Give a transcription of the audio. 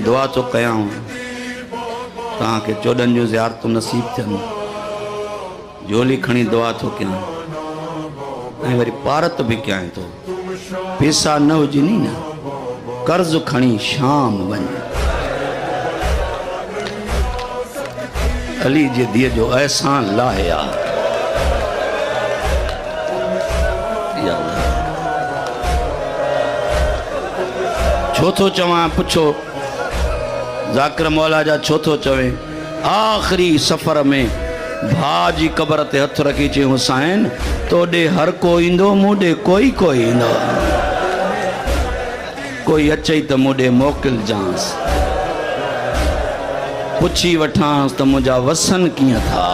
दुआ तो कयां तव्हांखे 14 जो ज़ियारतूं नसीब थियनि झोली खणी दुआ थो कयां ऐं वरी पारत बि कयां थो पैसा न हुजनी न कर्ज़ खणी शाम वञ अली जे धीअ जो अहसान लाहिया छो थो चवां पुछो ज़ाकिर मौला जा छो थो चवे आख़िरी सफ़र में भाउ जी क़बर ते हथ रखी चई हुसैन तोॾे हर को ईंदो मूं ॾे कोई ईंदो कोई अचई त मूं ॾे मोकिलिजांसि पुछी वठांसि त मुंहिंजा वसन कीअं था